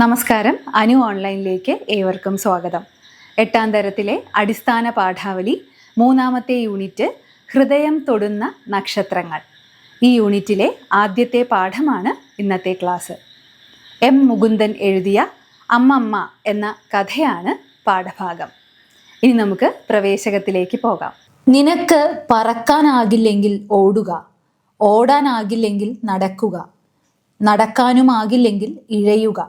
നമസ്കാരം. അനു ഓൺലൈനിലേക്ക് ഏവർക്കും സ്വാഗതം. 8ാം തരത്തിലെ അടിസ്ഥാന പാഠാവലി 3ാമത്തെ യൂണിറ്റ് ഹൃദയം തൊടുന്ന നക്ഷത്രങ്ങൾ. ഈ യൂണിറ്റിലെ ആദ്യത്തെ പാഠമാണ് ഇന്നത്തെ ക്ലാസ്. എം മുകുന്ദൻ എഴുതിയ അമ്മമ്മ എന്ന കഥയാണ് പാഠഭാഗം. ഇനി നമുക്ക് പ്രവേശകത്തിലേക്ക് പോകാം. നിനക്ക് പറക്കാനാകില്ലെങ്കിൽ ഓടുക, ഓടാനാകില്ലെങ്കിൽ നടക്കുക, നടക്കാനുമാകില്ലെങ്കിൽ ഇഴയുക,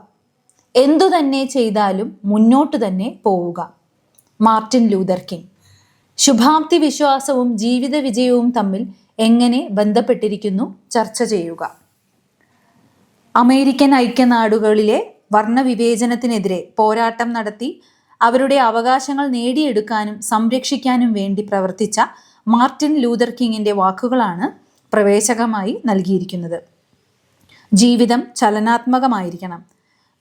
എന്തു തന്നെ ചെയ്താലും മുന്നോട്ട് തന്നെ പോവുക. Martin Luther king. ശുഭാപ്തി വിശ്വാസവും ജീവിത വിജയവും തമ്മിൽ എങ്ങനെ ബന്ധപ്പെട്ടിരിക്കുന്നു ചർച്ച ചെയ്യുക. അമേരിക്കൻ ഐക്യനാടുകളിലെ വർണ്ണവിവേചനത്തിനെതിരെ പോരാട്ടം നടത്തി അവരുടെ അവകാശങ്ങൾ നേടിയെടുക്കാനും സംരക്ഷിക്കാനും വേണ്ടി പ്രവർത്തിച്ച മാർട്ടിൻ ലൂതർ കിങ്ങിൻ്റെ വാക്കുകളാണ് പ്രവേശകമായി നൽകിയിരിക്കുന്നത്. ജീവിതം ചലനാത്മകമായിരിക്കണം.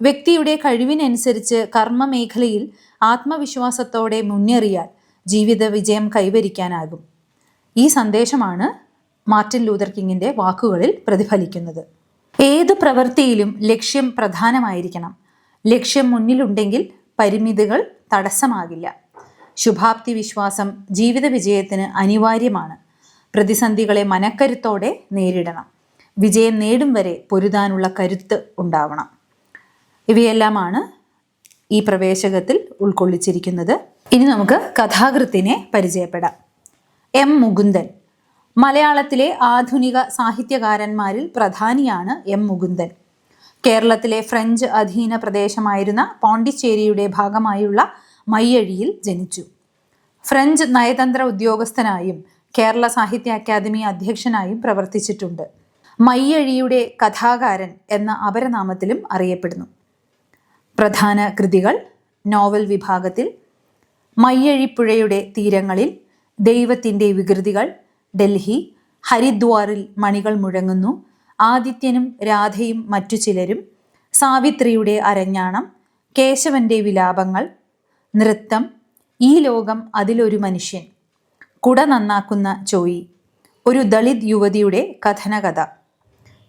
വ്യക്തിയുടെ കഴിവിനനുസരിച്ച് കർമ്മമേഖലയിൽ ആത്മവിശ്വാസത്തോടെ മുന്നേറിയാൽ ജീവിത വിജയം കൈവരിക്കാനാകും. ഈ സന്ദേശമാണ് മാർട്ടിൻ ലൂതർ കിങ്ങിൻ്റെ വാക്കുകളിൽ പ്രതിഫലിക്കുന്നത്. ഏതു പ്രവൃത്തിയിലും ലക്ഷ്യം പ്രധാനമായിരിക്കണം. ലക്ഷ്യം മുന്നിലുണ്ടെങ്കിൽ പരിമിതികൾ തടസ്സമാകില്ല. ശുഭാപ്തി വിശ്വാസം ജീവിത വിജയത്തിന് അനിവാര്യമാണ്. പ്രതിസന്ധികളെ മനക്കരുത്തോടെ നേരിടണം. വിജയം നേടും വരെ പൊരുതാനുള്ള കരുത്ത് ഉണ്ടാവണം. ഇവയെല്ലാമാണ് ഈ പ്രവേശകത്തിൽ ഉൾക്കൊള്ളിച്ചിരിക്കുന്നത്. ഇനി നമുക്ക് കഥാകൃത്തിനെ പരിചയപ്പെടാം. എം മുകുന്ദൻ. മലയാളത്തിലെ ആധുനിക സാഹിത്യകാരന്മാരിൽ പ്രധാനിയാണ് എം മുകുന്ദൻ. കേരളത്തിലെ ഫ്രഞ്ച് അധീന പ്രദേശമായിരുന്ന പോണ്ടിച്ചേരിയുടെ ഭാഗമായുള്ള മയ്യഴിയിൽ ജനിച്ചു. ഫ്രഞ്ച് നയതന്ത്ര ഉദ്യോഗസ്ഥനായും കേരള സാഹിത്യ അക്കാദമി അധ്യക്ഷനായും പ്രവർത്തിച്ചിട്ടുണ്ട്. മയ്യഴിയുടെ കഥാകാരൻ എന്ന അപരനാമത്തിലും അറിയപ്പെടുന്നു. പ്രധാന കൃതികൾ: നോവൽ വിഭാഗത്തിൽ മയ്യഴിപ്പുഴയുടെ തീരങ്ങളിൽ, ദൈവത്തിൻ്റെ വികൃതികൾ, ഡൽഹി, ഹരിദ്വാറിൽ മണികൾ മുഴങ്ങുന്നു, ആദിത്യനും രാധയും മറ്റു ചിലരും, സാവിത്രിയുടെ അരഞ്ഞാണം, കേശവന്റെ വിലാപങ്ങൾ, നൃത്തം, ഈ ലോകം അതിലൊരു മനുഷ്യൻ, കുട നന്നാക്കുന്ന ചോയി, ഒരു ദളിത് യുവതിയുടെ കഥനകഥ,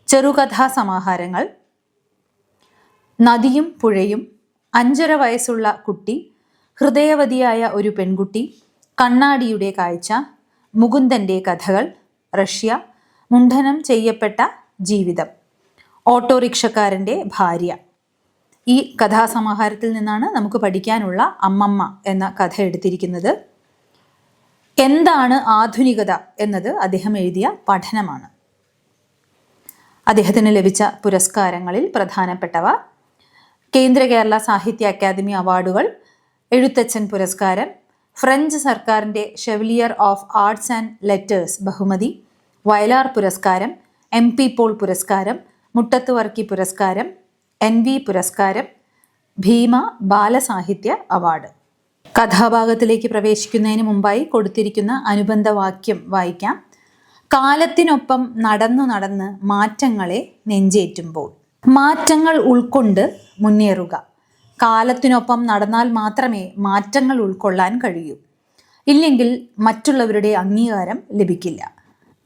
ചെറുകഥാ സമാഹാരങ്ങൾ, നദിയും പുഴയും, 5½ വയസ്സുള്ള കുട്ടി, ഹൃദയവതിയായ ഒരു പെൺകുട്ടി, കണ്ണാടിയുടെ കാഴ്ച, മുകുന്ദൻ്റെ കഥകൾ, റഷ്യ, മുണ്ഡനം ചെയ്യപ്പെട്ട ജീവിതം, ഓട്ടോറിക്ഷക്കാരൻ്റെ ഭാര്യ. ഈ കഥാസമാഹാരത്തിൽ നിന്നാണ് നമുക്ക് പഠിക്കാനുള്ള അമ്മമ്മ എന്ന കഥ എടുത്തിരിക്കുന്നത്. എന്താണ് ആധുനികത എന്നത് അദ്ദേഹം എഴുതിയ പഠനമാണ്. അദ്ദേഹത്തിന് ലഭിച്ച പുരസ്കാരങ്ങളിൽ പ്രധാനപ്പെട്ടവ: കേന്ദ്ര കേരള സാഹിത്യ അക്കാദമി അവാർഡുകൾ, എഴുത്തച്ഛൻ പുരസ്കാരം, ഫ്രഞ്ച് സർക്കാരിൻ്റെ chevalier of arts and letters ബഹുമതി, വയലാർ പുരസ്കാരം, MP പോൾ പുരസ്കാരം, മുട്ടത്ത് വർക്കി പുരസ്കാരം, NV പുരസ്കാരം, ഭീമ ബാലസാഹിത്യ അവാർഡ്. കഥാഭാഗത്തിലേക്ക് പ്രവേശിക്കുന്നതിന് മുമ്പായി കൊടുത്തിരിക്കുന്ന അനുബന്ധ വാക്യം വായിക്കാം. കാലത്തിനൊപ്പം നടന്നു നടന്ന് മാറ്റങ്ങളെ നെഞ്ചേറ്റുമ്പോൾ. മാറ്റങ്ങൾ ഉൾക്കൊണ്ട് മുന്നേറുക. കാലത്തിനൊപ്പം നടന്നാൽ മാത്രമേ മാറ്റങ്ങൾ ഉൾക്കൊള്ളാൻ കഴിയൂ. ഇല്ലെങ്കിൽ മറ്റുള്ളവരുടെ അംഗീകാരം ലഭിക്കില്ല.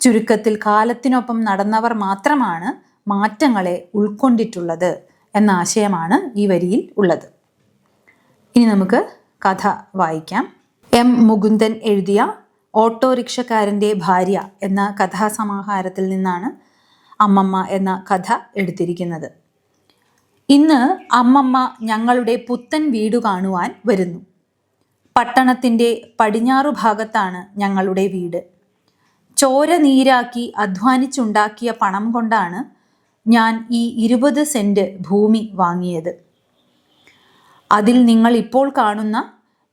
ചുരുക്കത്തിൽ കാലത്തിനൊപ്പം നടന്നവർ മാത്രമാണ് മാറ്റങ്ങളെ ഉൾക്കൊണ്ടിട്ടുള്ളത് എന്ന ആശയമാണ് ഈ വരിയിൽ ഉള്ളത്. ഇനി നമുക്ക് കഥ വായിക്കാം. എം മുകുന്ദൻ എഴുതിയ ഓട്ടോറിക്ഷക്കാരൻ്റെ ഭാര്യ എന്ന കഥാസമാഹാരത്തിൽ നിന്നാണ് അമ്മമ്മ എന്ന കഥ എടുത്തിരിക്കുന്നത്. ഇന്ന് അമ്മമ്മ ഞങ്ങളുടെ പുത്തൻ വീട് കാണുവാൻ വരുന്നു. പട്ടണത്തിൻ്റെ പടിഞ്ഞാറു ഭാഗത്താണ് ഞങ്ങളുടെ വീട്. ചോര നീരാക്കി അധ്വാനിച്ചുണ്ടാക്കിയ പണം കൊണ്ടാണ് ഞാൻ ഈ 20 സെന്റ് ഭൂമി വാങ്ങിയത്. അതിൽ നിങ്ങൾ ഇപ്പോൾ കാണുന്ന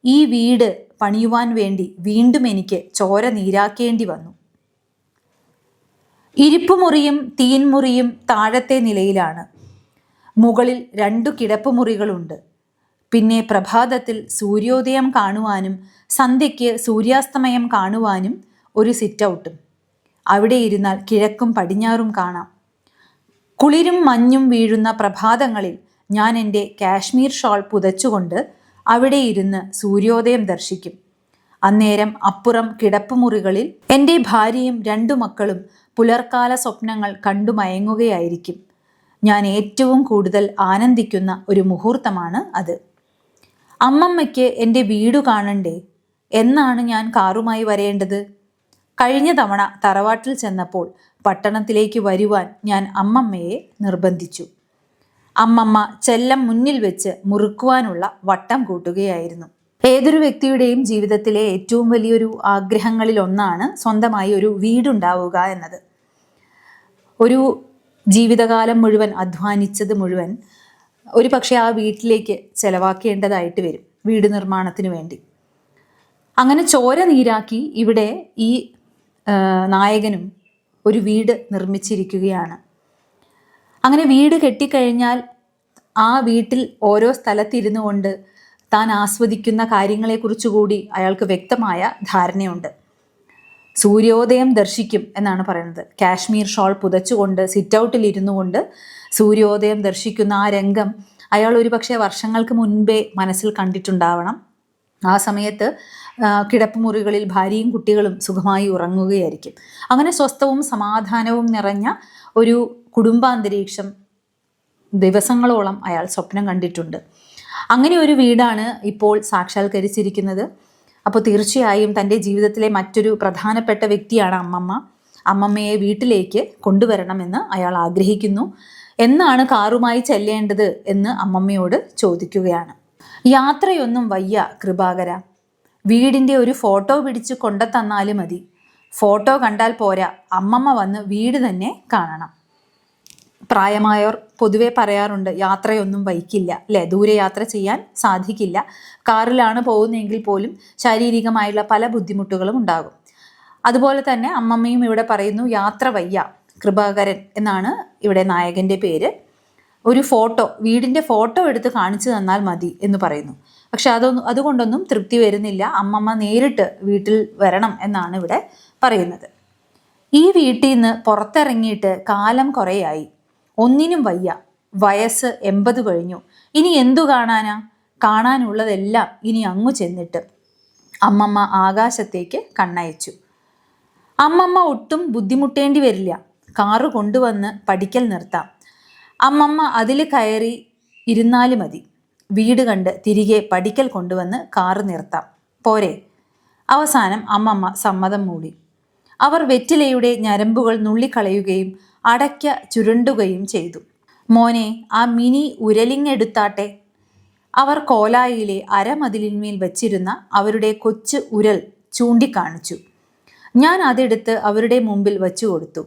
ഈ വീട് പണിയുവാൻ വേണ്ടി വീണ്ടും എനിക്ക് ചോര നീരാക്കേണ്ടി വന്നു. ഇരിപ്പുമുറിയും തീൻമുറിയും താഴത്തെ നിലയിലാണ്. മുകളിൽ 2 കിടപ്പുമുറികളുണ്ട്. പിന്നെ പ്രഭാതത്തിൽ സൂര്യോദയം കാണുവാനും സന്ധ്യയ്ക്ക് സൂര്യാസ്തമയം കാണുവാനും ഒരു സിറ്റൗട്ടും. അവിടെ ഇരുന്നാൽ കിഴക്കും പടിഞ്ഞാറും കാണാം. കുളിരും മഞ്ഞും വീഴുന്ന പ്രഭാതങ്ങളിൽ ഞാൻ എൻ്റെ കാശ്മീർ ഷാൾ പുതച്ചുകൊണ്ട് അവിടെ ഇരുന്ന് സൂര്യോദയം ദർശിക്കും. അന്നേരം അപ്പുറം കിടപ്പുമുറികളിൽ എൻ്റെ ഭാര്യയും 2 മക്കളും പുലർക്കാല സ്വപ്നങ്ങൾ കണ്ടു മയങ്ങുകയായിരിക്കും. ഞാൻ ഏറ്റവും കൂടുതൽ ആനന്ദിക്കുന്ന ഒരു മുഹൂർത്തമാണ് അത്. അമ്മമ്മയ്ക്ക് എൻ്റെ വീടു കാണണ്ടേ? എന്നാണ് ഞാൻ കാറുമായി വരേണ്ടത്? കഴിഞ്ഞ തവണ തറവാട്ടിൽ ചെന്നപ്പോൾ പട്ടണത്തിലേക്ക് വരുവാൻ ഞാൻ അമ്മമ്മയെ നിർബന്ധിച്ചു. അമ്മമ്മ ചെല്ലം മുന്നിൽ വെച്ച് മുറുക്കുവാനുള്ള വട്ടം കൂട്ടുകയായിരുന്നു. ഏതൊരു വ്യക്തിയുടെയും ജീവിതത്തിലെ ഏറ്റവും വലിയൊരു ആഗ്രഹങ്ങളിൽ ഒന്നാണ് സ്വന്തമായി ഒരു വീടുണ്ടാവുക എന്നത്. ഒരു ജീവിതകാലം മുഴുവൻ അധ്വാനിച്ചത് മുഴുവൻ ഒരു പക്ഷേ ആ വീട്ടിലേക്ക് ചെലവാക്കേണ്ടതായിട്ട് വരും, വീട് നിർമ്മാണത്തിന് വേണ്ടി. അങ്ങനെ ചോര നീരാക്കി ഇവിടെ ഈ നായകനും ഒരു വീട് നിർമ്മിച്ചിരിക്കുകയാണ്. അങ്ങനെ വീട് കെട്ടിക്കഴിഞ്ഞാൽ ആ വീട്ടിൽ ഓരോ സ്ഥലത്തിരുന്നു കൊണ്ട് താൻ ആസ്വദിക്കുന്ന കാര്യങ്ങളെക്കുറിച്ച് കൂടി അയാൾക്ക് വ്യക്തമായ ധാരണയുണ്ട്. സൂര്യോദയം ദർശിക്കും എന്നാണ് പറയുന്നത്. കാശ്മീർ ഷോൾ പുതച്ചുകൊണ്ട് സിറ്റ് ഔട്ടിൽ ഇരുന്നു കൊണ്ട് സൂര്യോദയം ദർശിക്കുന്ന ആ രംഗം അയാൾ ഒരു പക്ഷേ വർഷങ്ങൾക്ക് മുൻപേ മനസ്സിൽ കണ്ടിട്ടുണ്ടാവണം. ആ സമയത്ത് കിടപ്പുമുറികളിൽ ഭാര്യയും കുട്ടികളും സുഖമായി ഉറങ്ങുകയായിരിക്കും. അങ്ങനെ സ്വസ്ഥവും സമാധാനവും നിറഞ്ഞ ഒരു കുടുംബാന്തരീക്ഷം ദിവസങ്ങളോളം അയാൾ സ്വപ്നം കണ്ടിട്ടുണ്ട്. അങ്ങനെ ഒരു വീടാണ് ഇപ്പോൾ സാക്ഷാത്കരിച്ചിരിക്കുന്നത്. അപ്പോൾ തീർച്ചയായും തൻ്റെ ജീവിതത്തിലെ മറ്റൊരു പ്രധാനപ്പെട്ട വ്യക്തിയാണ് അമ്മമ്മ. അമ്മമ്മയെ വീട്ടിലേക്ക് കൊണ്ടുവരണമെന്ന് അയാൾ ആഗ്രഹിക്കുന്നു. എന്നാണ് കാറുമായി ചെല്ലേണ്ടത് എന്ന് അമ്മമ്മയോട് ചോദിക്കുകയാണ്. യാത്രയൊന്നും വയ്യ കൃപാകര, വീടിൻ്റെ ഒരു ഫോട്ടോ പിടിച്ച് കൊണ്ടുതന്നാലും മതി. ഫോട്ടോ കണ്ടാൽ പോരാ, അമ്മമ്മ വന്ന് വീട് തന്നെ കാണണം. പ്രായമായവർ പൊതുവെ പറയാറുണ്ട് യാത്രയൊന്നും വൈകില്ല, അല്ലേ? ദൂരയാത്ര ചെയ്യാൻ സാധിക്കില്ല. കാറിലാണ് പോകുന്നതെങ്കിൽ പോലും ശാരീരികമായുള്ള പല ബുദ്ധിമുട്ടുകളും ഉണ്ടാകും. അതുപോലെ തന്നെ അമ്മമ്മയും ഇവിടെ പറയുന്നു യാത്ര വയ്യ കൃപാകരൻ എന്നാണ് ഇവിടെ നായകൻ്റെ പേര്. ഒരു ഫോട്ടോ, വീടിൻ്റെ ഫോട്ടോ എടുത്ത് കാണിച്ചു തന്നാൽ മതി എന്ന് പറയുന്നു. പക്ഷെ അതുകൊണ്ടൊന്നും തൃപ്തി വരുന്നില്ല. അമ്മമ്മ നേരിട്ട് വീട്ടിൽ വരണം എന്നാണ് ഇവിടെ പറയുന്നത്. ഈ വീട്ടിൽ നിന്ന് പുറത്തിറങ്ങിയിട്ട് കാലം കുറേയായി, ഒന്നിനും വയ്യ, വയസ്സ് 80 കഴിഞ്ഞു. ഇനി എന്തു കാണാനാ? കാണാനുള്ളതെല്ലാം ഇനി അങ്ങു ചെന്നിട്ട്. അമ്മമ്മ ആകാശത്തേക്ക് കണ്ണയച്ചു. അമ്മമ്മ ഒട്ടും ബുദ്ധിമുട്ടേണ്ടി വരില്ല, കാറ് കൊണ്ടുവന്ന് പടിക്കൽ നിർത്താം. അമ്മമ്മ അതിൽ കയറി ഇരുന്നാലും മതി. വീട് കണ്ട് തിരികെ പടിക്കൽ കൊണ്ടുവന്ന് കാറ് നിർത്താം, പോരെ? അവസാനം അമ്മമ്മ സമ്മതം മൂളി. അവർ വെറ്റിലയുടെ ഞരമ്പുകൾ നുള്ളിക്കളയുകയും അടയ്ക്ക ചുരുണ്ടുകയും ചെയ്തു. മോനെ, ആ മിനി ഉരലിങ്ങെടുത്താട്ടെ. അവർ കോലായിലെ അരമതിലിന്മേൽ വച്ചിരുന്ന അവരുടെ കൊച്ചു ഉരൽ ചൂണ്ടിക്കാണിച്ചു. ഞാൻ അതെടുത്ത് അവരുടെ മുമ്പിൽ വച്ചു കൊടുത്തു.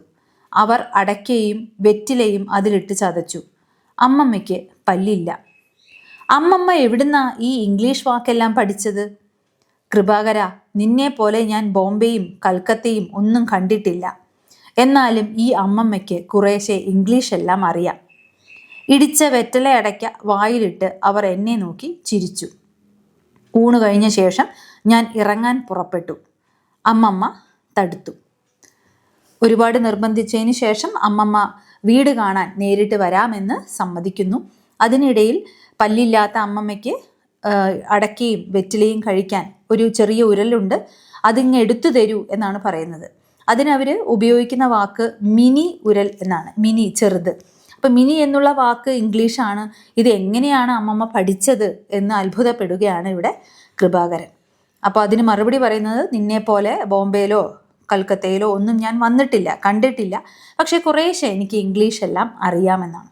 അവർ അടയ്ക്കയും വെറ്റിലയും അതിലിട്ട് ചതച്ചു. അമ്മമ്മയ്ക്ക് പല്ലില്ല. അമ്മമ്മ എവിടുന്നാ ഈ ഇംഗ്ലീഷ് വാക്കെല്ലാം പഠിച്ചത്? കൃപാകര, നിന്നെ പോലെ ഞാൻ ബോംബെയും കൽക്കത്തയും ഒന്നും കണ്ടിട്ടില്ല. എന്നാലും ഈ അമ്മമ്മയ്ക്ക് കുറേശ്ശെ ഇംഗ്ലീഷ് എല്ലാം അറിയാം. ഇടിച്ച വെറ്റില അടയ്ക്ക വായിലിട്ട് അവർ എന്നെ നോക്കി ചിരിച്ചു. ഊണ് കഴിഞ്ഞ ശേഷം ഞാൻ ഇറങ്ങാൻ പുറപ്പെട്ടു. അമ്മമ്മ തടുത്തു. ഒരുപാട് നിർബന്ധിച്ചതിന് ശേഷം അമ്മമ്മ വീട് കാണാൻ നേരിട്ട് വരാമെന്ന് സമ്മതിക്കുന്നു. അതിനിടയിൽ പല്ലില്ലാത്ത അമ്മമ്മയ്ക്ക് അടയ്ക്കയും വെറ്റിലയും കഴിക്കാൻ ഒരു ചെറിയ ഉരലുണ്ട്, അതിങ്ങ് എടുത്തു തരൂ എന്നാണ് പറയുന്നത്. അതിനവർ ഉപയോഗിക്കുന്ന വാക്ക് മിനി ഉരൽ എന്നാണ്. മിനി, ചെറുത്. അപ്പം മിനി എന്നുള്ള വാക്ക് ഇംഗ്ലീഷാണ്. ഇത് എങ്ങനെയാണ് അമ്മമ്മ പഠിച്ചത് എന്ന് അത്ഭുതപ്പെടുകയാണ് ഇവിടെ കൃപാകരൻ. അപ്പോൾ അതിന് മറുപടി പറയുന്നത്, നിന്നെപ്പോലെ ബോംബെയിലോ കൽക്കത്തയിലോ ഒന്നും ഞാൻ വന്നിട്ടില്ല, കണ്ടിട്ടില്ല. പക്ഷേ കുറേശ്ശെ എനിക്ക് ഇംഗ്ലീഷ് എല്ലാം അറിയാമെന്നാണ്.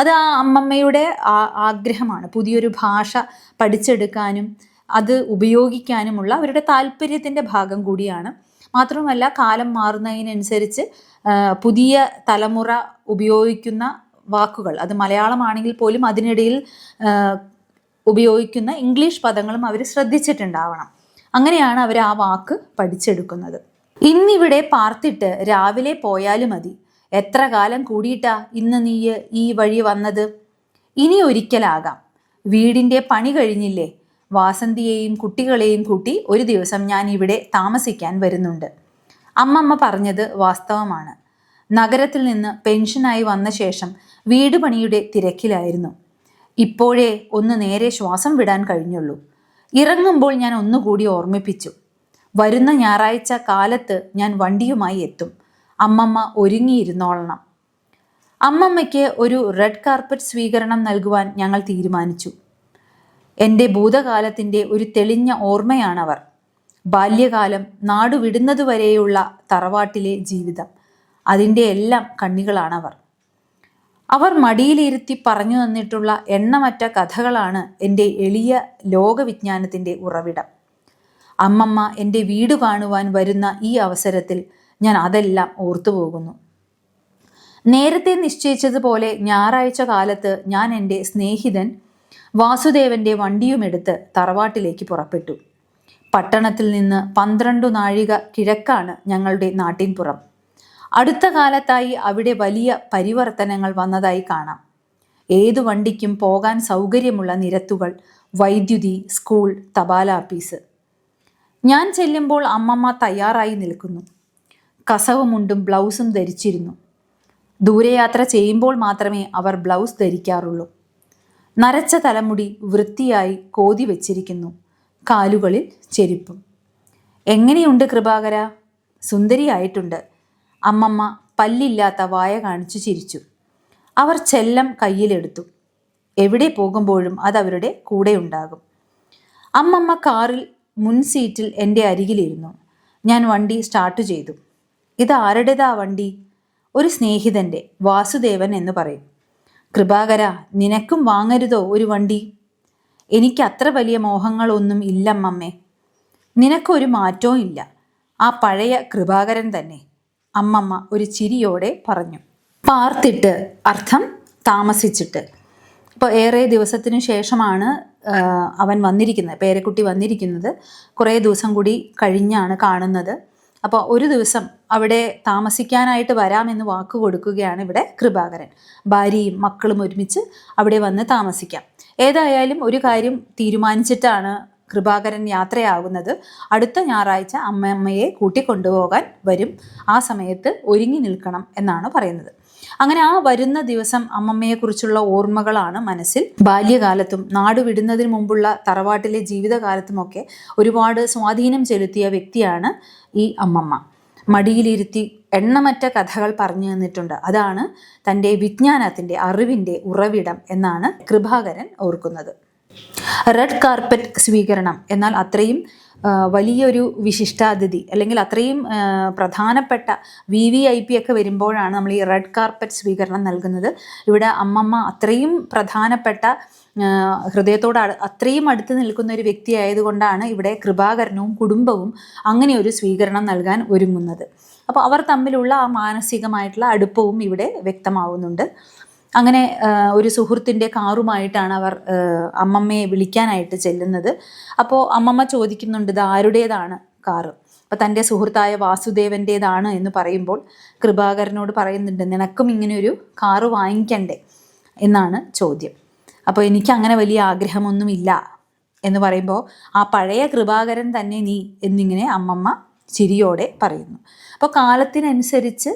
അത് ആ അമ്മമ്മയുടെ ആഗ്രഹമാണ്. പുതിയൊരു ഭാഷ പഠിച്ചെടുക്കാനും അത് ഉപയോഗിക്കാനുമുള്ള അവരുടെ താല്പര്യത്തിൻ്റെ ഭാഗം കൂടിയാണ്. മാത്രമല്ല, കാലം മാറുന്നതിനനുസരിച്ച് പുതിയ തലമുറ ഉപയോഗിക്കുന്ന വാക്കുകൾ, അത് മലയാളമാണെങ്കിൽ പോലും അതിനിടയിൽ ഉപയോഗിക്കുന്ന ഇംഗ്ലീഷ് പദങ്ങളും അവർ ശ്രദ്ധിച്ചിട്ടുണ്ടാവണം. അങ്ങനെയാണ് അവർ ആ വാക്ക് പഠിച്ചെടുക്കുന്നത്. ഇന്നിവിടെ പാർത്തിട്ട് രാവിലെ പോയാലും മതി. എത്ര കാലം കൂടിയിട്ടാ ഇന്ന് നീ ഈ വഴി വന്നത്? ഇനി ഒരിക്കലാകാം. വീടിൻ്റെ പണി കഴിഞ്ഞില്ലേ? വാസന്തിയെയും കുട്ടികളെയും കൂട്ടി ഒരു ദിവസം ഞാൻ ഇവിടെ താമസിക്കാൻ വരുന്നുണ്ട്. അമ്മമ്മ പറഞ്ഞത് വാസ്തവമാണ്. നഗരത്തിൽ നിന്ന് പെൻഷനായി വന്ന ശേഷം വീട് പണിയുടെ തിരക്കിലായിരുന്നു. ഇപ്പോഴേ ഒന്ന് നേരെ ശ്വാസം വിടാൻ കഴിഞ്ഞുള്ളൂ. ഇറങ്ങുമ്പോൾ ഞാൻ ഒന്നുകൂടി ഓർമ്മിപ്പിച്ചു. വരുന്ന ഞായറാഴ്ച കാലത്ത് ഞാൻ വണ്ടിയുമായി എത്തും. അമ്മമ്മ ഒരുങ്ങിയിരുന്നോളണം. അമ്മമ്മയ്ക്ക് ഒരു റെഡ് കാർപ്പറ്റ് സ്വീകരണം നൽകുവാൻ ഞങ്ങൾ തീരുമാനിച്ചു. എൻ്റെ ഭൂതകാലത്തിൻ്റെ ഒരു തെളിഞ്ഞ ഓർമ്മയാണവർ. ബാല്യകാലം, നാടുവിടുന്നതുവരെയുള്ള തറവാട്ടിലെ ജീവിതം, അതിൻ്റെ എല്ലാം കണ്ണികളാണവർ. അവർ മടിയിലിരുത്തി പറഞ്ഞു തന്നിട്ടുള്ള എണ്ണമറ്റ കഥകളാണ് എൻ്റെ എളിയ ലോകവിജ്ഞാനത്തിൻ്റെ ഉറവിടം. അമ്മമ്മ എൻ്റെ വീട് കാണുവാൻ വരുന്ന ഈ അവസരത്തിൽ ഞാൻ അതെല്ലാം ഓർത്തുപോകുന്നു. നേരത്തെ നിശ്ചയിച്ചതുപോലെ ഞായറാഴ്ച കാലത്ത് ഞാൻ എൻ്റെ സ്നേഹിതൻ വാസുദേവൻ്റെ വണ്ടിയുമെടുത്ത് തറവാട്ടിലേക്ക് പുറപ്പെട്ടു. പട്ടണത്തിൽ നിന്ന് 12 നാഴിക കിഴക്കാണ് ഞങ്ങളുടെ നാട്ടിൻപുറം. അടുത്ത കാലത്തായി അവിടെ വലിയ പരിവർത്തനങ്ങൾ വന്നതായി കാണാം. ഏതു വണ്ടിക്കും പോകാൻ സൗകര്യമുള്ള നിരത്തുകൾ, വൈദ്യുതി, സ്കൂൾ, തപാല ആപ്പീസ്. ഞാൻ ചെല്ലുമ്പോൾ അമ്മമ്മ തയ്യാറായി നിൽക്കുന്നു. കസവ് മുണ്ടും ബ്ലൗസും ധരിച്ചിരുന്നു. ദൂരയാത്ര ചെയ്യുമ്പോൾ മാത്രമേ അവർ ബ്ലൗസ് ധരിക്കാറുള്ളൂ. നരച്ച തലമുടി വൃത്തിയായി കോതി വച്ചിരിക്കുന്നു. കാലുകളിൽ ചെരുപ്പും. എങ്ങനെയുണ്ട് കൃപാകര? സുന്ദരിയായിട്ടുണ്ട്. അമ്മമ്മ പല്ലില്ലാത്ത വായ കാണിച്ചു ചിരിച്ചു. അവർ ചെല്ലം കയ്യിലെടുത്തു. എവിടെ പോകുമ്പോഴും അതവരുടെ കൂടെ ഉണ്ടാകും. അമ്മമ്മ കാറിൽ മുൻ സീറ്റിൽ എൻ്റെ അരികിലിരുന്നു. ഞാൻ വണ്ടി സ്റ്റാർട്ട് ചെയ്തു. ഇത് ആരുടേതാ വണ്ടി? ഒരു സ്നേഹിതൻ്റെ, വാസുദേവൻ എന്ന് പറയും. കൃപാകര, നിനക്കും വാങ്ങരുതോ ഒരു വണ്ടി? എനിക്ക് അത്ര വലിയ മോഹങ്ങളൊന്നും ഇല്ലമ്മമ്മേ. നിനക്കൊരു മാറ്റവും ഇല്ല. ആ പഴയ കൃപാകരൻ തന്നെ, അമ്മമ്മ ഒരു ചിരിയോടെ പറഞ്ഞു. പാർത്തിട്ട് അർത്ഥം താമസിച്ചിട്ട്. ഇപ്പോൾ ഏറെ ദിവസത്തിനു ശേഷമാണ് അവൻ വന്നിരിക്കുന്നത്, പേരക്കുട്ടി വന്നിരിക്കുന്നത്. കുറേ ദിവസം കൂടി കഴിഞ്ഞാണ് കാണുന്നത്. അപ്പോൾ ഒരു ദിവസം അവിടെ താമസിക്കാനായിട്ട് വരാമെന്ന് വാക്ക് കൊടുക്കുകയാണ് ഇവിടെ കൃപാകരൻ. ഭാര്യയും മക്കളും ഒരുമിച്ച് അവിടെ വന്ന് താമസിക്കാം. ഏതായാലും ഒരു കാര്യം തീരുമാനിച്ചിട്ടാണ് കൃപാകരൻ യാത്രയാകുന്നത്. അടുത്ത ഞായറാഴ്ച അമ്മമ്മയെ കൂട്ടിക്കൊണ്ടുപോകാൻ വരും. ആ സമയത്ത് ഒരുങ്ങി നിൽക്കണം എന്നാണ് പറയുന്നത്. അങ്ങനെ ആ വരുന്ന ദിവസം അമ്മമ്മയെക്കുറിച്ചുള്ള ഓർമ്മകളാണ് മനസ്സിൽ. ബാല്യകാലത്തും നാടുവിടുന്നതിന് മുമ്പുള്ള തറവാട്ടിലെ ജീവിതകാലത്തുമൊക്കെ ഒരുപാട് സ്വാധീനം ചെലുത്തിയ വ്യക്തിയാണ് ഈ അമ്മമ്മ. മടിയിലിരുത്തി എണ്ണമറ്റ കഥകൾ പറഞ്ഞു തന്നിട്ടുണ്ട്. അതാണ് തൻ്റെ വിജ്ഞാനത്തിൻ്റെ, അറിവിൻ്റെ ഉറവിടം എന്നാണ് കൃപാകരൻ ഓർക്കുന്നത്. റെഡ് കാർപ്പറ്റ് സ്വീകരണം എന്നാൽ അത്രയും വലിയൊരു വിശിഷ്ടാതിഥി, അല്ലെങ്കിൽ അത്രയും പ്രധാനപ്പെട്ട VVIP ഒക്കെ വരുമ്പോഴാണ് നമ്മൾ ഈ റെഡ് കാർപ്പറ്റ് സ്വീകരണം നൽകുന്നത്. ഇവിടെ അമ്മമ്മ അത്രയും പ്രധാനപ്പെട്ട, ഹൃദയത്തോട് അത്രയും അടുത്ത് നിൽക്കുന്ന ഒരു വ്യക്തി ആയതുകൊണ്ടാണ് ഇവിടെ കൃപാകരനും കുടുംബവും അങ്ങനെ ഒരു സ്വീകരണം നൽകാൻ ഒരുങ്ങുന്നത്. അപ്പോൾ അവർ തമ്മിലുള്ള ആ മാനസികമായിട്ടുള്ള അടുപ്പവും ഇവിടെ വ്യക്തമാവുന്നുണ്ട്. അങ്ങനെ ഒരു സുഹൃത്തിൻ്റെ കാറുമായിട്ടാണ് അവർ അമ്മമ്മയെ വിളിക്കാനായിട്ട് ചെല്ലുന്നത്. അപ്പോൾ അമ്മമ്മ ചോദിക്കുന്നുണ്ട്, ഇത് ആരുടേതാണ് കാറ്? അപ്പോൾ തൻ്റെ സുഹൃത്തായ വാസുദേവൻ്റേതാണ് എന്ന് പറയുമ്പോൾ കൃപാകരനോട് പറയുന്നുണ്ട്, നിനക്കും ഇങ്ങനെയൊരു കാറ് വാങ്ങിക്കണ്ടേ എന്നാണ് ചോദ്യം. അപ്പോൾ എനിക്ക് അങ്ങനെ വലിയ ആഗ്രഹമൊന്നുമില്ല എന്ന് പറയുമ്പോൾ ആ പഴയ കൃപാകരൻ തന്നെ നീ എന്നിങ്ങനെ അമ്മമ്മ ചിരിയോടെ പറയുന്നു. അപ്പോൾ കാലത്തിനനുസരിച്ച്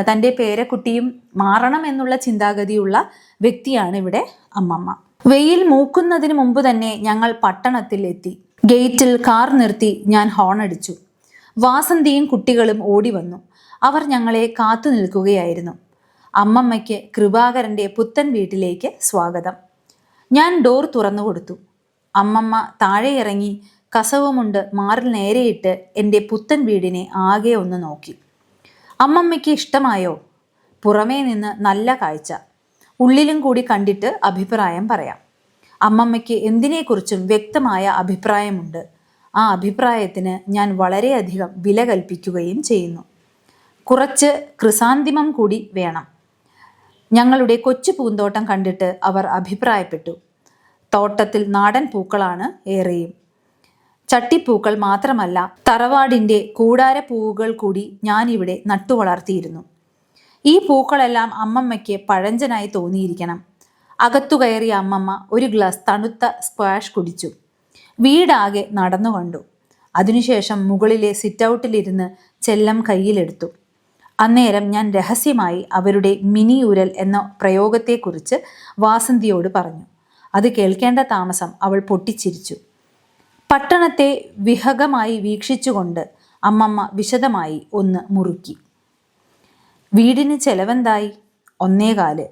തൻ്റെ പേരക്കുട്ടിയും മാറണം എന്നുള്ള ചിന്താഗതിയുള്ള വ്യക്തിയാണ് ഇവിടെ അമ്മമ്മ. വെയിൽ മൂക്കുന്നതിന് മുമ്പ് തന്നെ ഞങ്ങൾ പട്ടണത്തിൽ എത്തി. ഗേറ്റിൽ കാർ നിർത്തി ഞാൻ ഹോൺ അടിച്ചു. വാസന്തിയും കുട്ടികളും ഓടി വന്നു. അവർ ഞങ്ങളെ കാത്തു നിൽക്കുകയായിരുന്നു. അമ്മമ്മയ്ക്ക് കൃപാകരൻ്റെ പുത്തൻ വീട്ടിലേക്ക് സ്വാഗതം. ഞാൻ ഡോർ തുറന്നു കൊടുത്തു. അമ്മമ്മ താഴെ ഇറങ്ങി കസവുമുണ്ട് മാറിൽ നേരെയിട്ട് എൻ്റെ പുത്തൻ വീടിനെ ആകെ ഒന്ന് നോക്കി. അമ്മമ്മയ്ക്ക് ഇഷ്ടമായോ? പുറമേ നിന്ന് നല്ല കാഴ്ച, ഉള്ളിലും കൂടി കണ്ടിട്ട് അഭിപ്രായം പറയാം. അമ്മമ്മയ്ക്ക് എന്തിനെക്കുറിച്ചും വ്യക്തമായ അഭിപ്രായമുണ്ട്. ആ അഭിപ്രായത്തിന് ഞാൻ വളരെയധികം വില കൽപ്പിക്കുകയും ചെയ്യുന്നു. കുറച്ച് ക്രിസാന്തിമം കൂടി വേണം. ഞങ്ങളുടെ കൊച്ചു പൂന്തോട്ടം കണ്ടിട്ട് അവർ അഭിപ്രായപ്പെട്ടു. തോട്ടത്തിൽ നാടൻ പൂക്കളാണ് ഏറെയും. ചട്ടിപ്പൂക്കൾ മാത്രമല്ല, തറവാടിൻ്റെ കൂടാരപ്പൂവുകൾ കൂടി ഞാനിവിടെ നട്ടുവളർത്തിയിരുന്നു. ഈ പൂക്കളെല്ലാം അമ്മമ്മയ്ക്ക് പഴഞ്ചനായി തോന്നിയിരിക്കണം. അകത്തു കയറിയ അമ്മമ്മ ഒരു ഗ്ലാസ് തണുത്ത സ്ക്വാഷ് കുടിച്ചു. വീടാകെ നടന്നു കണ്ടു. അതിനുശേഷം മുകളിലെ സിറ്റൗട്ടിലിരുന്ന് ചെല്ലം കയ്യിലെടുത്തു. അന്നേരം ഞാൻ രഹസ്യമായി അവരുടെ മിനി ഉരൽ എന്ന പ്രയോഗത്തെക്കുറിച്ച് വാസന്തിയോട് പറഞ്ഞു. അത് കേൾക്കേണ്ട താമസം അവൾ പൊട്ടിച്ചിരിച്ചു. പട്ടണത്തെ വിഹഗമായി വീക്ഷിച്ചുകൊണ്ട് അമ്മമ്മ വിശദമായി ഒന്ന് മുറുക്കി. വീടിന് ചെലവെന്തായി? 1.25.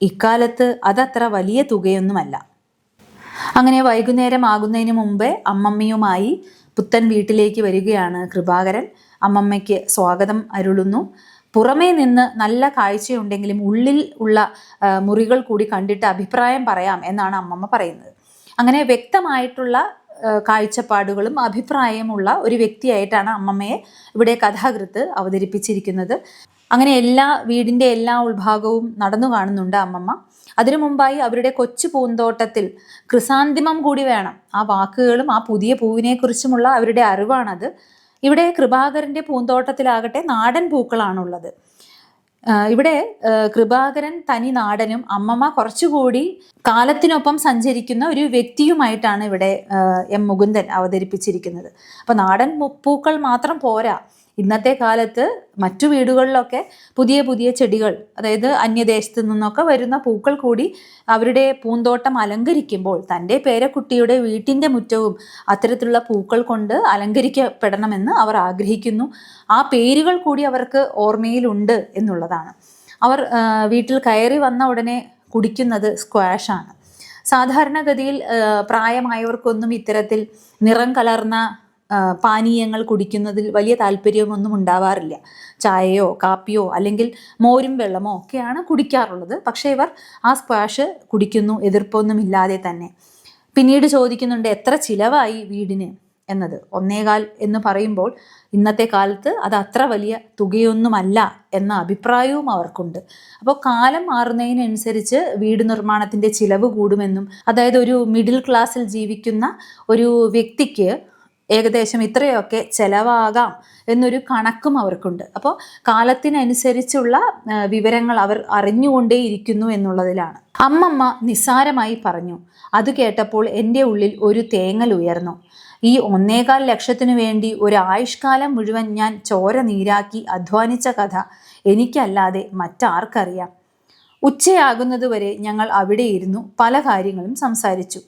ഇക്കാലത്ത് അതത്ര വലിയ തുകയൊന്നുമല്ല. അങ്ങനെ വൈകുന്നേരം ആകുന്നതിന് മുമ്പേ അമ്മമ്മയുമായി പുത്തൻ വീട്ടിലേക്ക് വരികയാണ് കൃപാകരൻ. അമ്മമ്മയ്ക്ക് സ്വാഗതം അരുളുന്നു. പുറമേ നിന്ന് നല്ല കാഴ്ചയുണ്ടെങ്കിലും ഉള്ളിൽ ഉള്ള മുറികൾ കൂടി കണ്ടിട്ട് അഭിപ്രായം പറയാം എന്നാണ് അമ്മമ്മ പറയുന്നത്. അങ്ങനെ വ്യക്തമായിട്ടുള്ള കാഴ്ചപ്പാടുകളും അഭിപ്രായമുള്ള ഒരു വ്യക്തിയായിട്ടാണ് അമ്മമ്മയെ ഇവിടെ കഥാകൃത്ത് അവതരിപ്പിച്ചിരിക്കുന്നത്. അങ്ങനെ വീടിൻ്റെ എല്ലാ ഉൾഭാഗവും നടന്നു കാണുന്നുണ്ട് അമ്മമ്മ. അതിനു മുമ്പായി അവരുടെ കൊച്ചു പൂന്തോട്ടത്തിൽ ക്രിസാന്തിമം കൂടി വേണം. ആ വാക്കുകളും ആ പുതിയ പൂവിനെക്കുറിച്ചുമുള്ള അവരുടെ അറിവാണത്. ഇവിടെ കൃപാകരൻ്റെ പൂന്തോട്ടത്തിലാകട്ടെ നാടൻ പൂക്കളാണുള്ളത്. ഇവിടെ കൃപാകരൻ തനി നാടനും അമ്മമ്മ കുറച്ചുകൂടി കാലത്തിനൊപ്പം സഞ്ചരിക്കുന്ന ഒരു വ്യക്തിയുമായിട്ടാണ് ഇവിടെ എം മുകുന്ദൻ അവതരിപ്പിച്ചിരിക്കുന്നത്. അപ്പോൾ നാടൻ പൂക്കൾ മാത്രം പോരാ, ഇന്നത്തെ കാലത്ത് മറ്റു വീടുകളിലൊക്കെ പുതിയ പുതിയ ചെടികൾ, അതായത് അന്യദേശത്ത് നിന്നൊക്കെ വരുന്ന പൂക്കൾ കൂടി അവരുടെ പൂന്തോട്ടം അലങ്കരിക്കുമ്പോൾ തൻ്റെ പേരക്കുട്ടിയുടെ വീട്ടിൻ്റെ മുറ്റവും അത്തരത്തിലുള്ള പൂക്കൾ കൊണ്ട് അലങ്കരിക്കപ്പെടണമെന്ന് അവർ ആഗ്രഹിക്കുന്നു. ആ പേരുകൾ കൂടി അവർക്ക് ഓർമ്മയിലുണ്ട് എന്നുള്ളതാണ്. അവർ വീട്ടിൽ കയറി വന്ന ഉടനെ കുടിക്കുന്നത് സ്ക്വാഷാണ്. സാധാരണഗതിയിൽ പ്രായമായവർക്കൊന്നും ഇത്തരത്തിൽ നിറം കലർന്ന പാനീയങ്ങൾ കുടിക്കുന്നതിൽ വലിയ താല്പര്യമൊന്നും ഉണ്ടാവാറില്ല. ചായയോ കാപ്പിയോ അല്ലെങ്കിൽ മോരും വെള്ളമോ ഒക്കെയാണ് കുടിക്കാറുള്ളത്. പക്ഷേ ഇവർ ആ സ്ക്വാഷ് കുടിക്കുന്നു, എതിർപ്പൊന്നുമില്ലാതെ തന്നെ. പിന്നീട് ചോദിക്കുന്നുണ്ട് എത്ര ചിലവായി വീടിന് എന്നത്. 1.25 എന്ന് പറയുമ്പോൾ ഇന്നത്തെ കാലത്ത് അത് അത്ര വലിയ തുകയൊന്നുമല്ല എന്ന അഭിപ്രായവും അവർക്കുണ്ട്. അപ്പോൾ കാലം മാറുന്നതിനനുസരിച്ച് വീട് നിർമ്മാണത്തിൻ്റെ ചിലവ് കൂടുമെന്നും, അതായത് ഒരു മിഡിൽ ക്ലാസ്സിൽ ജീവിക്കുന്ന ഒരു വ്യക്തിക്ക് ഏകദേശം ഇത്രയൊക്കെ ചിലവാകാം എന്നൊരു കണക്കും അവർക്കുണ്ട്. അപ്പോൾ കാലത്തിനനുസരിച്ചുള്ള വിവരങ്ങൾ അവർ അറിഞ്ഞുകൊണ്ടേയിരിക്കുന്നു എന്നുള്ളതിലാണ്. അമ്മമ്മ നിസ്സാരമായി പറഞ്ഞു. അത് കേട്ടപ്പോൾ എൻ്റെ ഉള്ളിൽ ഒരു തേങ്ങൽ ഉയർന്നു. ഈ 1.25 ലക്ഷത്തിനു വേണ്ടി ഒരു ആയുഷ്കാലം മുഴുവൻ ഞാൻ ചോര നീരാക്കി അധ്വാനിച്ച കഥ എനിക്കല്ലാതെ മറ്റാർക്കറിയാം. ഉച്ചയാകുന്നതുവരെ ഞങ്ങൾ അവിടെ ഇരുന്നു പല കാര്യങ്ങളും സംസാരിച്ചു.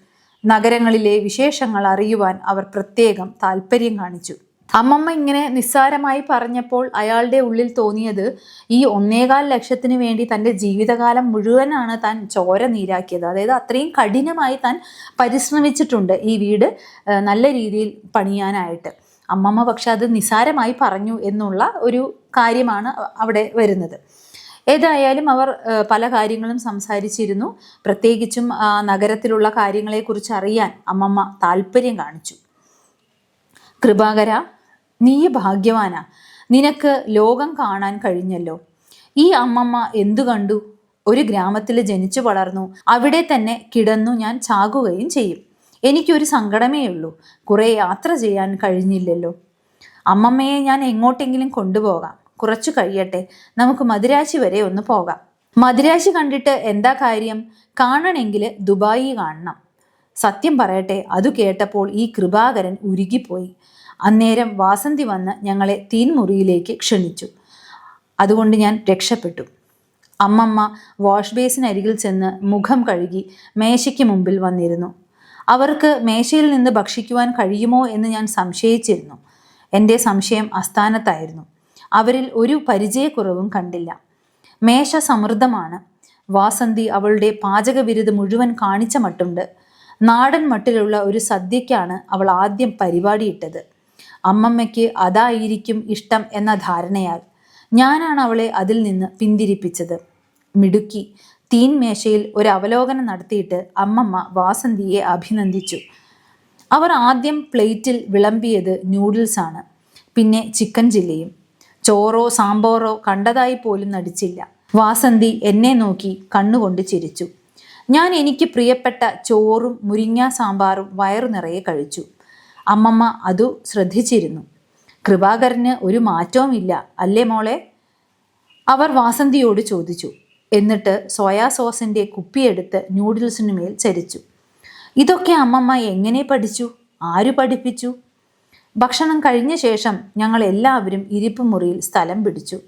നഗരങ്ങളിലെ വിശേഷങ്ങൾ അറിയുവാൻ അവർ പ്രത്യേകം താല്പര്യം കാണിച്ചു. അമ്മമ്മ ഇങ്ങനെ നിസ്സാരമായി പറഞ്ഞപ്പോൾ അയാളുടെ ഉള്ളിൽ തോന്നിയത് ഈ 1.25 ലക്ഷത്തിന് വേണ്ടി തൻ്റെ ജീവിതകാലം മുഴുവനാണ് താൻ ചോര നീരാക്കിയത്. അതായത് അത്രയും കഠിനമായി താൻ പരിശ്രമിച്ചിട്ടുണ്ട് ഈ വീട് നല്ല രീതിയിൽ പണിയാനായിട്ട്. അമ്മമ്മ പക്ഷെ അത് നിസ്സാരമായി പറഞ്ഞു എന്നുള്ള ഒരു കാര്യമാണ് അവിടെ വരുന്നത്. ഏതായാലും അവർ പല കാര്യങ്ങളും സംസാരിച്ചിരുന്നു. പ്രത്യേകിച്ചും നഗരത്തിലുള്ള കാര്യങ്ങളെക്കുറിച്ച് അറിയാൻ അമ്മമ്മ താല്പര്യം കാണിച്ചു. കൃപാകര, നീ ഭാഗ്യവാനാ, നിനക്ക് ലോകം കാണാൻ കഴിഞ്ഞല്ലോ. ഈ അമ്മമ്മ എന്തു കണ്ടു? ഒരു ഗ്രാമത്തിൽ ജനിച്ചു വളർന്നു, അവിടെ തന്നെ കിടന്നു ഞാൻ ചാകുകയും ചെയ്യും. എനിക്കൊരു സങ്കടമേ ഉള്ളൂ, കുറേ യാത്ര ചെയ്യാൻ കഴിഞ്ഞില്ലല്ലോ. അമ്മമ്മയെ ഞാൻ എങ്ങോട്ടെങ്കിലും കൊണ്ടുപോകാം. കുറച്ചു കഴിയട്ടെ, നമുക്ക് മദിരാശി വരെ ഒന്ന് പോകാം. മദിരാശി കണ്ടിട്ട് എന്താ കാര്യം? കാണണമെങ്കിൽ ദുബായി കാണണം. സത്യം പറയട്ടെ, അത് കേട്ടപ്പോൾ ഈ കൃപാകരൻ ഉരുകിപ്പോയി. അന്നേരം വാസന്തി വന്ന് ഞങ്ങളെ തീൻമുറിയിലേക്ക് ക്ഷണിച്ചു. അതുകൊണ്ട് ഞാൻ രക്ഷപ്പെട്ടു. അമ്മമ്മ വാഷ് ബേസിനരികിൽ ചെന്ന് മുഖം കഴുകി മേശയ്ക്ക് മുമ്പിൽ വന്നിരുന്നു. അവർക്ക് മേശയിൽ നിന്ന് ഭക്ഷിക്കുവാൻ കഴിയുമോ എന്ന് ഞാൻ സംശയിച്ചിരുന്നു. എൻ്റെ സംശയം അസ്ഥാനത്തായിരുന്നു. അവരിൽ ഒരു പരിചയക്കുറവും കണ്ടില്ല. മേശ സമൃദ്ധമാണ്. വാസന്തി അവളുടെ പാചകവിരുത് മുഴുവൻ കാണിച്ച മട്ടുണ്ട്. നാടൻ മട്ടിലുള്ള ഒരു സദ്യക്കാണ് അവൾ ആദ്യം പരിപാടിയിട്ടത്. അമ്മമ്മയ്ക്ക് അതായിരിക്കും ഇഷ്ടം എന്ന ധാരണയാൽ ഞാനാണ് അവളെ അതിൽ നിന്ന് പിന്തിരിപ്പിച്ചത്. മിടുക്കി. തീൻമേശയിൽ ഒരു അവലോകനം നടത്തിയിട്ട് അമ്മമ്മ വാസന്തിയെ അഭിനന്ദിച്ചു. അവർ ആദ്യം പ്ലേറ്റിൽ വിളമ്പിയത് നൂഡിൽസാണ്, പിന്നെ ചിക്കൻ ചില്ലിയും. ചോറോ സാമ്പാറോ കണ്ടതായി പോലും നടിച്ചില്ല. വാസന്തി എന്നെ നോക്കി കണ്ണുകൊണ്ട് ചിരിച്ചു. ഞാൻ എനിക്ക് പ്രിയപ്പെട്ട ചോറും മുരിങ്ങ സാമ്പാറും വയറു നിറയെ കഴിച്ചു. അമ്മമ്മ അതു ശ്രദ്ധിച്ചിരുന്നു. കൃപാകരന് ഒരു മാറ്റവുമില്ല അല്ലേ മോളെ? അവർ വാസന്തിയോട് ചോദിച്ചു. എന്നിട്ട് സോയാ സോസിൻ്റെ കുപ്പിയെടുത്ത് നൂഡിൽസിനുമേൽ ചരിച്ചു. ഇതൊക്കെ അമ്മമ്മ എങ്ങനെ പഠിച്ചു? ആരു പഠിപ്പിച്ചു? ഭക്ഷണം കഴിഞ്ഞ ശേഷം ഞങ്ങൾ എല്ലാവരും ഇരിപ്പുമുറിയിൽ സ്ഥലം പിടിച്ചു.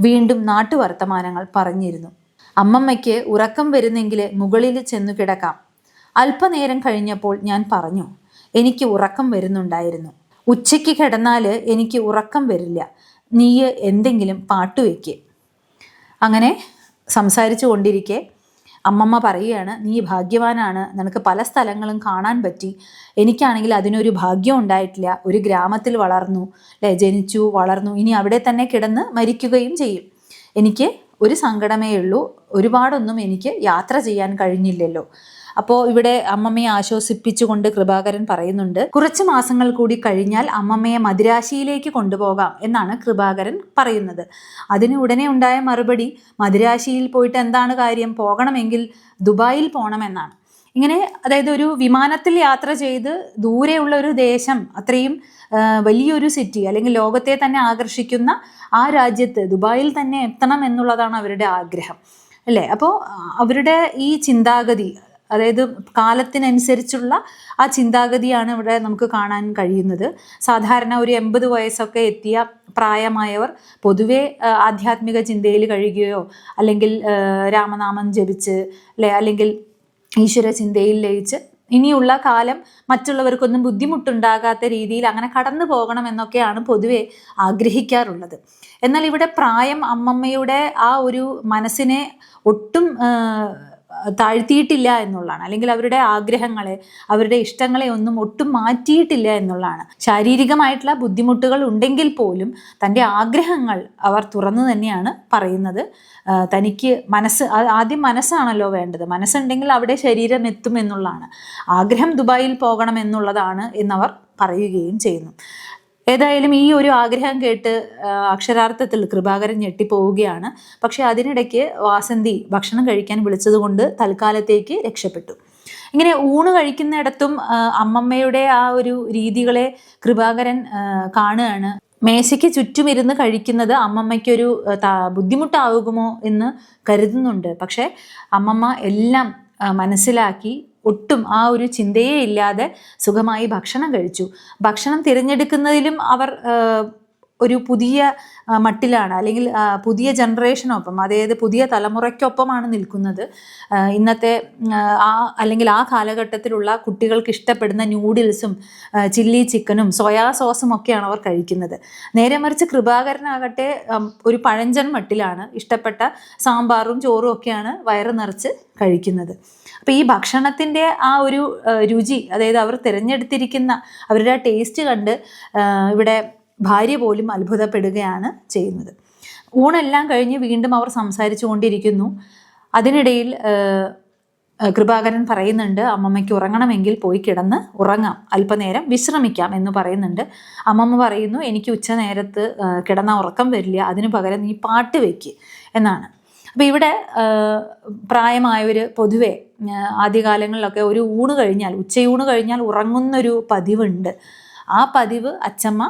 വീണ്ടും നാട്ടുവർത്തമാനങ്ങൾ പറഞ്ഞിരുന്നു. അമ്മമ്മയ്ക്ക് ഉറക്കം വരുന്നെങ്കിൽ മുകളിൽ ചെന്നു കിടക്കാം. അല്പനേരം കഴിഞ്ഞപ്പോൾ ഞാൻ പറഞ്ഞു, എനിക്ക് ഉറക്കം വരുന്നുണ്ടായിരുന്നു. ഉച്ചയ്ക്ക് കിടന്നാൽ എനിക്ക് ഉറക്കം വരില്ല, നീ എന്തെങ്കിലും പാട്ടുവെക്ക്. അങ്ങനെ സംസാരിച്ചു കൊണ്ടിരിക്കെ അമ്മമ്മ പറയുകയാണ്, നീ ഭാഗ്യവാനാണ്, നിനക്ക് പല സ്ഥലങ്ങളും കാണാൻ പറ്റി. എനിക്കാണെങ്കിൽ അതിനൊരു ഭാഗ്യം ഉണ്ടായിട്ടില്ല. ഒരു ഗ്രാമത്തിൽ വളർന്നു, അല്ലേ, ജനിച്ചു വളർന്നു, ഇനി അവിടെ തന്നെ കിടന്ന് മരിക്കുകയും ചെയ്യും. എനിക്ക് ഒരു സങ്കടമേ ഉള്ളൂ, ഒരുപാടൊന്നും എനിക്ക് യാത്ര ചെയ്യാൻ കഴിഞ്ഞില്ലല്ലോ. അപ്പോൾ ഇവിടെ അമ്മമ്മയെ ആശ്വസിപ്പിച്ചുകൊണ്ട് കൃപാകരൻ പറയുന്നുണ്ട്, കുറച്ച് മാസങ്ങൾ കൂടി കഴിഞ്ഞാൽ അമ്മമ്മയെ മദിരാശിയിലേക്ക് കൊണ്ടുപോകാം എന്നാണ് കൃപാകരൻ പറയുന്നത്. അതിന് ഉടനെ ഉണ്ടായ മറുപടി, മദിരാശിയിൽ പോയിട്ട് എന്താണ് കാര്യം, പോകണമെങ്കിൽ ദുബായിൽ പോകണമെന്നാണ്. ഇങ്ങനെ അതായത് ഒരു വിമാനത്തിൽ യാത്ര ചെയ്ത് ദൂരെയുള്ള ഒരു ദേശം, അത്രയും വലിയൊരു സിറ്റി അല്ലെങ്കിൽ ലോകത്തെ തന്നെ ആകർഷിക്കുന്ന ആ രാജ്യത്ത് ദുബായിൽ തന്നെ എത്തണം എന്നുള്ളതാണ് അവരുടെ ആഗ്രഹം, അല്ലേ. അപ്പോൾ അവരുടെ ഈ ചിന്താഗതി, അതായത് കാലത്തിനനുസരിച്ചുള്ള ആ ചിന്താഗതിയാണ് ഇവിടെ നമുക്ക് കാണാൻ കഴിയുന്നത്. സാധാരണ ഒരു 80 വയസ്സൊക്കെ എത്തിയ പ്രായമായവർ പൊതുവെ ആധ്യാത്മിക ചിന്തയിൽ കഴിയുകയോ അല്ലെങ്കിൽ രാമനാമം ജപിച്ച്, അല്ലെങ്കിൽ ഈശ്വര ചിന്തയിൽ ലയിച്ച് ഇനിയുള്ള കാലം മറ്റുള്ളവർക്കൊന്നും ബുദ്ധിമുട്ടുണ്ടാകാത്ത രീതിയിൽ അങ്ങനെ കടന്നു പോകണം എന്നൊക്കെയാണ് പൊതുവെ ആഗ്രഹിക്കാറുള്ളത്. എന്നാൽ ഇവിടെ പ്രായം അമ്മമ്മയുടെ ആ ഒരു മനസ്സിനെ ഒട്ടും താഴ്ത്തിയിട്ടില്ല എന്നുള്ളതാണ്, അല്ലെങ്കിൽ അവരുടെ ആഗ്രഹങ്ങളെ, അവരുടെ ഇഷ്ടങ്ങളെ ഒന്നും ഒട്ടും മാറ്റിയിട്ടില്ല എന്നുള്ളതാണ്. ശാരീരികമായിട്ടുള്ള ബുദ്ധിമുട്ടുകൾ ഉണ്ടെങ്കിൽ പോലും തൻ്റെ ആഗ്രഹങ്ങൾ അവർ തുറന്നു തന്നെയാണ് പറയുന്നത്. തനിക്ക് ആദ്യം മനസ്സാണല്ലോ വേണ്ടത്, മനസ്സുണ്ടെങ്കിൽ അവിടെ ശരീരം എത്തും എന്നുള്ളതാണ്. ആഗ്രഹം ദുബായിൽ പോകണം എന്നുള്ളതാണ് എന്നവർ പറയുകയും ചെയ്യുന്നു. ഏതായാലും ഈ ഒരു ആഗ്രഹം കേട്ട് അക്ഷരാർത്ഥത്തിൽ കൃപാകരൻ ഞെട്ടിപ്പോവുകയാണ്. പക്ഷെ അതിനിടയ്ക്ക് വാസന്തി ഭക്ഷണം കഴിക്കാൻ വിളിച്ചതുകൊണ്ട് തൽക്കാലത്തേക്ക് രക്ഷപ്പെട്ടു. ഇങ്ങനെ ഊണ് കഴിക്കുന്നിടത്തും അമ്മമ്മയുടെ ആ ഒരു രീതികളെ കൃപാകരൻ കാണുകയാണ്. മേശയ്ക്ക് ചുറ്റുമിരുന്ന് കഴിക്കുന്നത് അമ്മമ്മയ്ക്കൊരു ബുദ്ധിമുട്ടാകുമോ എന്ന് കരുതുന്നുണ്ട്. പക്ഷെ അമ്മമ്മ എല്ലാം മനസ്സിലാക്കി ഒട്ടും ആ ഒരു ചിന്തയേ ഇല്ലാതെ സുഖമായി ഭക്ഷണം കഴിച്ചു. ഭക്ഷണം തിരഞ്ഞെടുക്കുന്നതിലും അവർ ഒരു പുതിയ മട്ടിലാണ്, അല്ലെങ്കിൽ പുതിയ ജനറേഷനൊപ്പം, അതായത് പുതിയ തലമുറയ്ക്കൊപ്പമാണ് നിൽക്കുന്നത്. ഇന്നത്തെ അല്ലെങ്കിൽ ആ കാലഘട്ടത്തിലുള്ള കുട്ടികൾക്ക് ഇഷ്ടപ്പെടുന്ന ന്യൂഡിൽസും ചില്ലി ചിക്കനും സോയാ സോസും ഒക്കെയാണ് അവർ കഴിക്കുന്നത്. നേരെ മറിച്ച് കൃപാകരനാകട്ടെ ഒരു പഴഞ്ചൻ മട്ടിലാണ്, ഇഷ്ടപ്പെട്ട സാമ്പാറും ചോറും ഒക്കെയാണ് വയറ് നിറച്ച് കഴിക്കുന്നത്. അപ്പോൾ ഈ ഭക്ഷണത്തിൻ്റെ ആ ഒരു രുചി, അതായത് അവർ തിരഞ്ഞെടുത്തിരിക്കുന്ന അവരുടെ ടേസ്റ്റ് കണ്ട് ഇവിടെ ഭാര്യ പോലും അത്ഭുതപ്പെടുകയാണ് ചെയ്യുന്നത്. ഊണെല്ലാം കഴിഞ്ഞ് വീണ്ടും അവർ സംസാരിച്ചു കൊണ്ടിരിക്കുന്നു. അതിനിടയിൽ കൃപാകരൻ പറയുന്നുണ്ട്, അമ്മമ്മയ്ക്ക് ഉറങ്ങണമെങ്കിൽ പോയി കിടന്ന് ഉറങ്ങാം, അല്പനേരം വിശ്രമിക്കാം എന്ന് പറയുന്നുണ്ട്. അമ്മമ്മ പറയുന്നു, എനിക്ക് ഉച്ചനേരത്ത് കിടന്ന ഉറക്കം വരില്ല, അതിനു പകരം നീ പാട്ട് വയ്ക്ക് എന്നാണ്. അപ്പോൾ ഇവിടെ പ്രായമായവർ പൊതുവെ ആദ്യകാലങ്ങളിലൊക്കെ ഒരു ഊണ് കഴിഞ്ഞാൽ, ഉച്ചയൂണ് കഴിഞ്ഞാൽ ഉറങ്ങുന്നൊരു പതിവുണ്ട്. ആ പതിവ് അച്ചമ്മ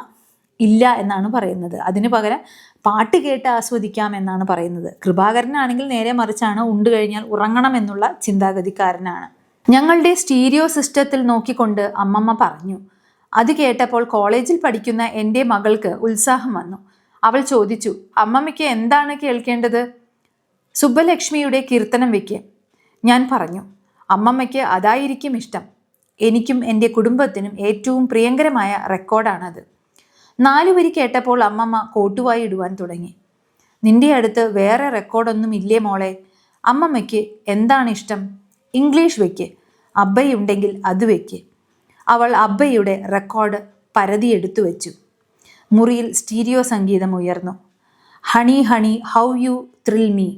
ഇല്ല എന്നാണ് പറയുന്നത്. അതിന് പകരം പാട്ട് കേട്ട് ആസ്വദിക്കാം എന്നാണ് പറയുന്നത്. കൃപാകരനാണെങ്കിൽ നേരെ മറിച്ചാണ്, ഉണ്ട് കഴിഞ്ഞാൽ ഉറങ്ങണം എന്നുള്ള ചിന്താഗതിക്കാരനാണ്. ഞങ്ങളുടെ സ്റ്റീരിയോ സിസ്റ്റത്തിൽ നോക്കിക്കൊണ്ട് അമ്മമ്മ പറഞ്ഞു. അത് കേട്ടപ്പോൾ കോളേജിൽ പഠിക്കുന്ന എൻ്റെ മകൾക്ക് ഉത്സാഹം വന്നു. അവൾ ചോദിച്ചു, അമ്മമ്മയ്ക്ക് എന്താണ് കേൾക്കേണ്ടത്? സുബ്ബലക്ഷ്മിയുടെ കീർത്തനം വയ്ക്കുക. ഞാൻ പറഞ്ഞു, അമ്മമ്മയ്ക്ക് അതായിരിക്കും ഇഷ്ടം. എനിക്കും എൻ്റെ കുടുംബത്തിനും ഏറ്റവും പ്രിയങ്കരമായ റെക്കോർഡാണത്. 4 വരി കേട്ടപ്പോൾ അമ്മമ്മ കോട്ടുവായി ഇടുവാൻ തുടങ്ങി. നിന്റെ അടുത്ത് വേറെ റെക്കോർഡൊന്നും ഇല്ലേ മോളെ? അമ്മമ്മയ്ക്ക് എന്താണ് ഇഷ്ടം? ഇംഗ്ലീഷ് വയ്ക്ക്, അബ്ബയുണ്ടെങ്കിൽ അത് വയ്ക്ക്. അവൾ അബ്ബയുടെ റെക്കോർഡ് പരതിയെടുത്തു വെച്ചു. മുറിയിൽ സ്റ്റീരിയോ സംഗീതം ഉയർന്നു. Honey honey how you thrill me.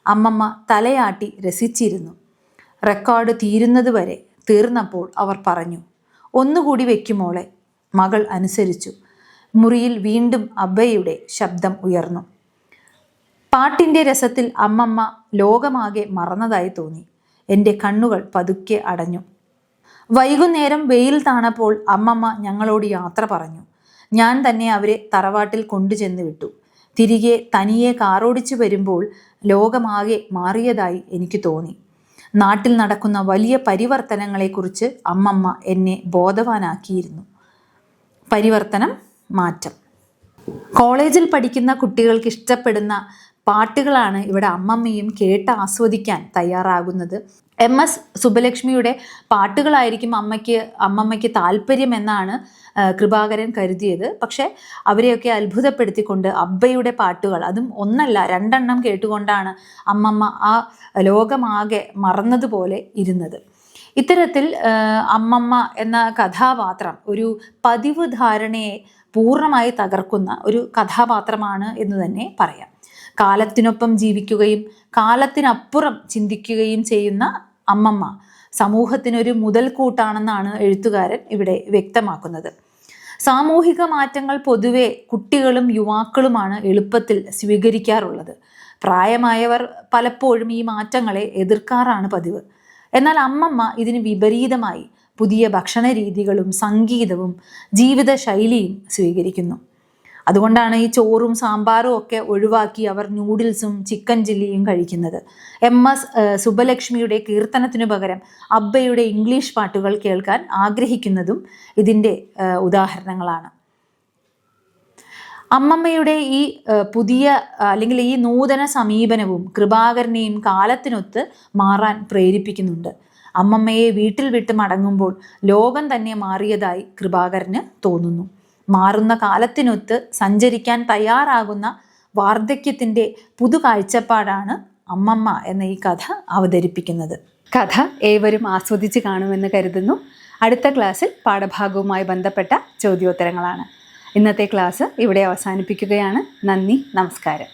അമ്മമ്മ തലയാട്ടി രസിച്ചിരുന്നു. റെക്കോർഡ് തീരുന്നതുവരെ തീർന്നപ്പോൾ അവർ പറഞ്ഞു, ഒന്നുകൂടി വെക്കുമോളെ. മകൾ അനുസരിച്ചു. മുറിയിൽ വീണ്ടും അബ്ബയുടെ ശബ്ദം ഉയർന്നു. പാട്ടിൻ്റെ രസത്തിൽ അമ്മമ്മ ലോകമാകെ മറന്നതായി തോന്നി. എൻ്റെ കണ്ണുകൾ പതുക്കെ അടഞ്ഞു. വൈകുന്നേരം വെയിൽ താണപ്പോൾ അമ്മമ്മ ഞങ്ങളോട് യാത്ര പറഞ്ഞു. ഞാൻ തന്നെ അവരെ തറവാട്ടിൽ കൊണ്ടുചെന്ന് വിട്ടു. തിരികെ തനിയെ കാറോടിച്ചു വരുമ്പോൾ ലോകമാകെ മാറിയതായി എനിക്ക് തോന്നി. നാട്ടിൽ നടക്കുന്ന വലിയ പരിവർത്തനങ്ങളെക്കുറിച്ച് അമ്മമ്മ എന്നെ ബോധവാനാക്കിയിരുന്നു. പരിവർത്തനം, മാറ്റം. കോളേജിൽ പഠിക്കുന്ന കുട്ടികൾക്ക് ഇഷ്ടപ്പെടുന്ന പാട്ടുകളാണ് ഇവിടെ അമ്മമ്മയും കേട്ട് ആസ്വദിക്കാൻ തയ്യാറാകുന്നത്. MS സുബ്ബലക്ഷ്മിയുടെ പാട്ടുകളായിരിക്കും അമ്മമ്മയ്ക്ക് താല്പര്യം എന്നാണ് കൃപാകരൻ കരുതിയത്. പക്ഷെ അവരെയൊക്കെ അത്ഭുതപ്പെടുത്തിക്കൊണ്ട് അബ്ബയുടെ പാട്ടുകൾ, അതും ഒന്നല്ല 2 എണ്ണം കേട്ടുകൊണ്ടാണ് അമ്മമ്മ ആ ലോകമാകെ മറന്നതുപോലെ ഇരുന്നത്. ഇത്തരത്തിൽ അമ്മമ്മ എന്ന കഥാപാത്രം ഒരു പതിവ് ധാരണയെ പൂർണ്ണമായി തകർക്കുന്ന ഒരു കഥാപാത്രമാണ് എന്ന് തന്നെ പറയാം. കാലത്തിനൊപ്പം ജീവിക്കുകയും കാലത്തിനപ്പുറം ചിന്തിക്കുകയും ചെയ്യുന്ന അമ്മമ്മ സമൂഹത്തിനൊരു മുതൽക്കൂട്ടാണെന്നാണ് എഴുത്തുകാരൻ ഇവിടെ വ്യക്തമാക്കുന്നത്. സാമൂഹിക മാറ്റങ്ങൾ പൊതുവെ കുട്ടികളും യുവാക്കളുമാണ് എളുപ്പത്തിൽ സ്വീകരിക്കാറുള്ളത്. പ്രായമായവർ പലപ്പോഴും ഈ മാറ്റങ്ങളെ എതിർക്കാറാണ് പതിവ്. എന്നാൽ അമ്മമ്മ ഇതിന് വിപരീതമായി പുതിയ ഭക്ഷണ രീതികളും സംഗീതവും ജീവിതശൈലിയും സ്വീകരിക്കുന്നു. അതുകൊണ്ടാണ് ഈ ചോറും സാമ്പാറും ഒക്കെ ഒഴിവാക്കി അവർ നൂഡിൽസും ചിക്കൻ ചില്ലിയും കഴിക്കുന്നത്. MS സുബ്ബലക്ഷ്മിയുടെ കീർത്തനത്തിനു പകരം അബ്ബയുടെ ഇംഗ്ലീഷ് പാട്ടുകൾ കേൾക്കാൻ ആഗ്രഹിക്കുന്നതും ഇതിൻ്റെ ഉദാഹരണങ്ങളാണ്. അമ്മമ്മയുടെ ഈ പുതിയ അല്ലെങ്കിൽ ഈ നൂതന സമീപനവും കൃപാകരനെയും കാലത്തിനൊത്ത് മാറാൻ പ്രേരിപ്പിക്കുന്നുണ്ട്. അമ്മമ്മയെ വീട്ടിൽ വിട്ട് മടങ്ങുമ്പോൾ ലോകം തന്നെ മാറിയതായി കൃപാകരന് തോന്നുന്നു. മാറുന്ന കാലത്തിനൊത്ത് സഞ്ചരിക്കാൻ തയ്യാറാകുന്ന വാർദ്ധക്യത്തിൻ്റെ പുതു കാഴ്ചപ്പാടാണ് അമ്മമ്മ എന്ന ഈ കഥ അവതരിപ്പിക്കുന്നത്. കഥ ഏവരും ആസ്വദിച്ച് കാണുമെന്ന് കരുതുന്നു. അടുത്ത ക്ലാസ്സിൽ പാഠഭാഗവുമായി ബന്ധപ്പെട്ട ചോദ്യോത്തരങ്ങളാണ്. ഇന്നത്തെ ക്ലാസ് ഇവിടെ അവസാനിപ്പിക്കുകയാണ്. നന്ദി, നമസ്കാരം.